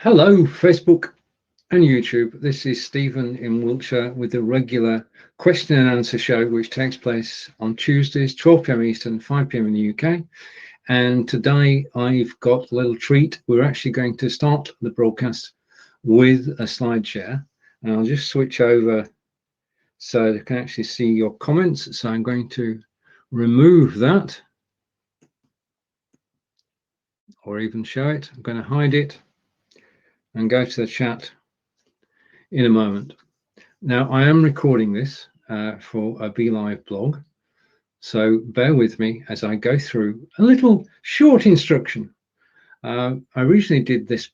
Hello, Facebook and YouTube. This is Stephen in Wiltshire with the regular question and answer show, which takes place on Tuesdays, 12 p.m. Eastern, 5 p.m. in the UK. And today I've got a little treat. We're actually going to start the broadcast with a slide share. And I'll just switch over so they can actually see your comments. So I'm going to remove that or even show it. I'm going to hide it and go to the chat in a moment. Now, I am recording this for a BeLive blog, so bear with me as I go through a little short instruction. I originally did this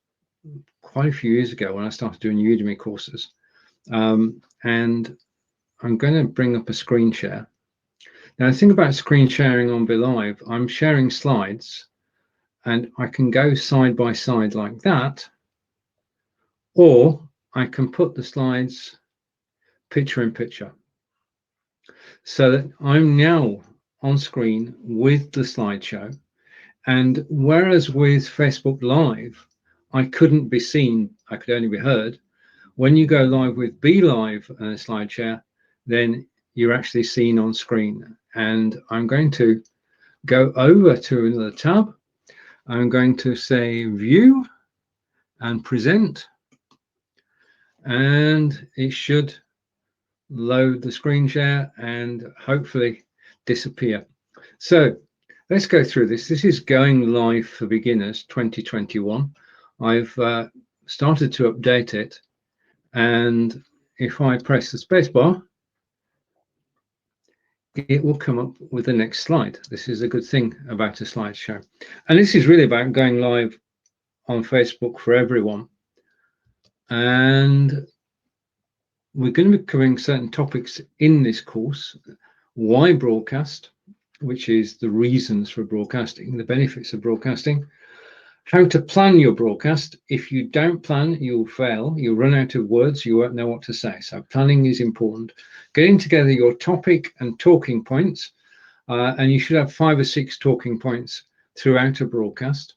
quite a few years ago when I started doing Udemy courses, and I'm going to bring up a screen share. Now, the thing about screen sharing on BeLive, I'm sharing slides, and I can go side by side like that, or I can put the slides picture in picture, so that I'm now on screen with the slideshow. And whereas with Facebook Live, I couldn't be seen, I could only be heard. When you go live with BeLive and a slide share, then you're actually seen on screen. And I'm going to go over to another tab. I'm going to say view and present, and it should load the screen share and hopefully disappear. So let's go through this. This is going live for beginners 2021. I've started to update it, and if I press the spacebar, it will come up with the next slide. This is a good thing about a slideshow. And this is really about going live on Facebook for everyone. And we're going to be covering certain topics in this course. Why broadcast, which is the reasons for broadcasting, the benefits of broadcasting. How to plan your broadcast. If you don't plan, you'll fail. You'll run out of words. You won't know what to say. So planning is important. Getting together your topic and talking points. And you should have 5 or 6 talking points throughout a broadcast.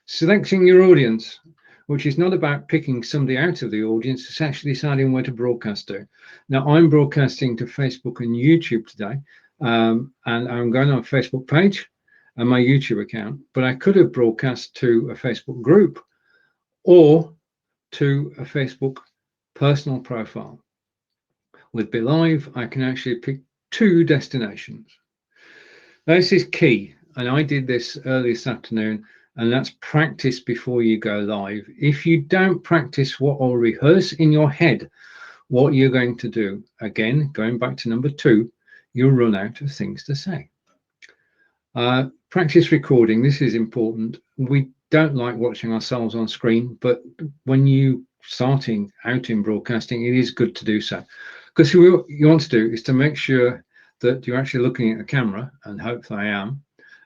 Selecting your audience, which is not about picking somebody out of the audience. It's actually deciding where to broadcast to. Now, I'm broadcasting to Facebook and YouTube today. And I'm going on a Facebook page and my YouTube account, but I could have broadcast to a Facebook group or to a Facebook personal profile. With BeLive, I can actually pick 2 destinations. Now, this is key, and I did this early this afternoon, and that's practice before you go live. If you don't practice what or rehearse in your head what you're going to do, again, going back to number 2, you'll run out of things to say. Practice recording. This is important. We don't like watching ourselves on screen, but when you starting out in broadcasting, it is good to do so, because what you want to do is to make sure that you're actually looking at a camera, and hopefully I am.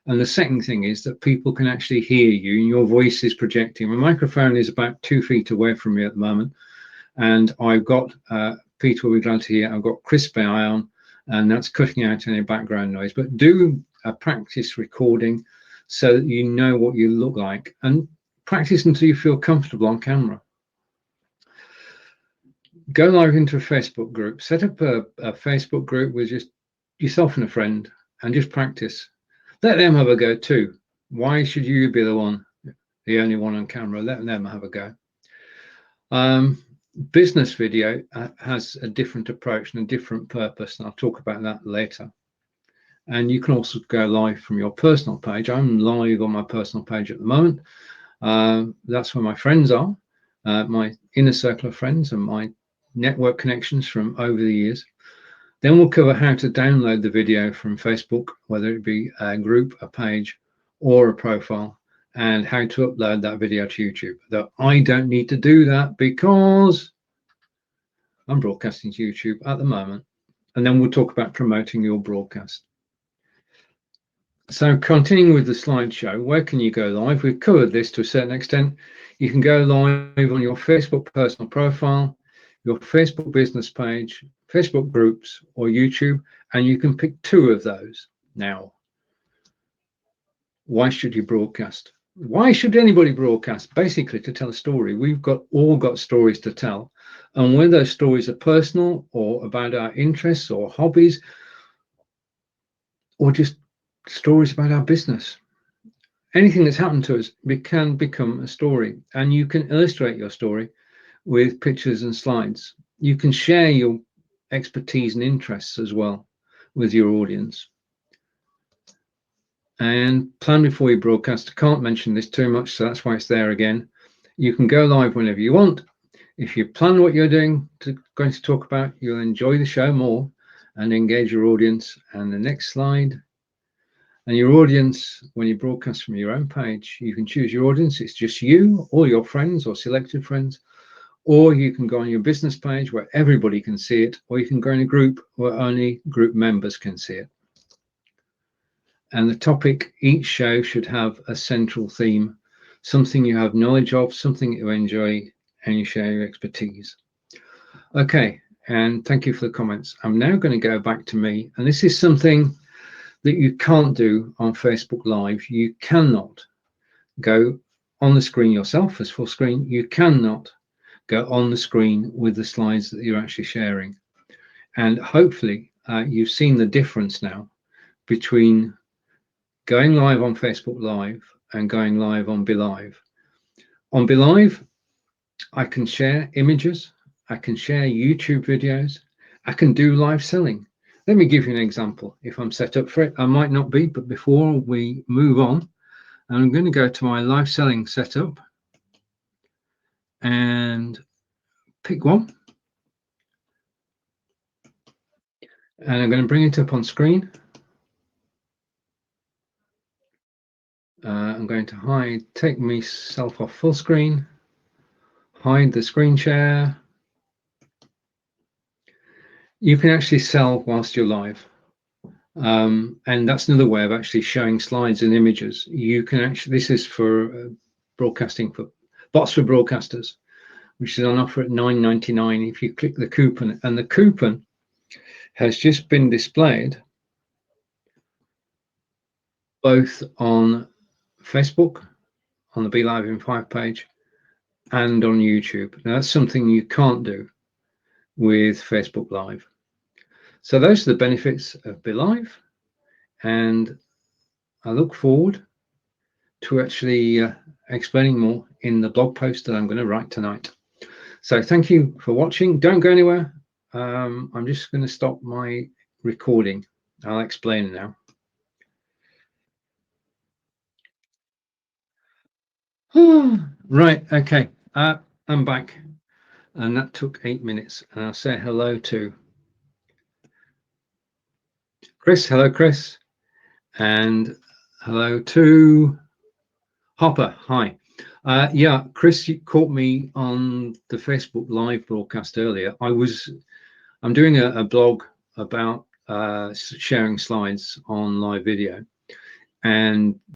And the second thing is that people can actually hear you and your voice is projecting. My microphone is about 2 feet away from me at the moment, and I've got Peter will be glad to hear I've got crisp AI on, and that's cutting out any background noise. But do a practice recording so that you know what you look like, and practice until you feel comfortable on camera. Go live into a Facebook group. Set up a Facebook group with just yourself and a friend, and just practice. Let them have a go too. Why should you be the only one on camera? Let them have a go. Business video has a different approach and a different purpose, and I'll talk about that later. And you can also go live from your personal page. I'm live on my personal page at the moment. That's where my friends are, my inner circle of friends and my network connections from over the years. Then we'll cover how to download the video from Facebook, whether it be a group, a page, or a profile, and how to upload that video to YouTube. Though I don't need to do that because I'm broadcasting to YouTube at the moment. And then we'll talk about promoting your broadcast. So continuing with the slideshow, where can you go live? We've covered this to a certain extent. You can go live on your Facebook personal profile, your Facebook business page, Facebook groups, or YouTube, and you can pick 2 of those. Now, why should you broadcast? Why should anybody broadcast? Basically, to tell a story. We've all got stories to tell, and whether those stories are personal or about our interests or hobbies, or just stories about our business, anything that's happened to us can become a story, and you can illustrate your story with pictures and slides. You can share your expertise and interests as well with your audience. And plan before you broadcast. I can't mention this too much, so that's why it's there again. You can go live whenever you want. If you plan what you're going to talk about, you'll enjoy the show more and engage your audience. And the next slide. And your audience, when you broadcast from your own page, you can choose your audience. It's just you or your friends or selected friends, or you can go on your business page where everybody can see it, or you can go in a group where only group members can see it. And the topic, each show should have a central theme, something you have knowledge of, something you enjoy, and you share your expertise. Okay, and thank you for the comments. I'm now going to go back to me, and this is something that you can't do on Facebook Live. You cannot go on the screen yourself as full screen. You cannot go on the screen with the slides that you're actually sharing. And hopefully you've seen the difference now between going live on Facebook Live and going live on BeLive. On BeLive, I can share images, I can share YouTube videos, I can do live selling. Let me give you an example. If I'm set up for it, I might not be, but before we move on, I'm going to go to my live selling setup and pick one. And I'm going to bring it up on screen. I'm going to take myself off full screen, hide the screen share. You can actually sell whilst you're live. And that's another way of actually showing slides and images. You can actually, this is for broadcasting, for bots for broadcasters, which is on offer at $9.99 if you click the coupon. And the coupon has just been displayed both on Facebook, on the BeLive in 5 page, and on YouTube. Now that's something you can't do with Facebook Live. So those are the benefits of BeLive, and I look forward to actually explaining more in the blog post that I'm going to write tonight. So thank you for watching. Don't go anywhere. I'm just going to stop my recording. I'll explain now. Right, okay. I'm back, and that took 8 minutes. And I'll say hello to Chris. Hello, Chris. And hello to Hopper. Hi. Yeah, Chris, you caught me on the Facebook Live broadcast earlier. I'm doing a blog about sharing slides on live video, and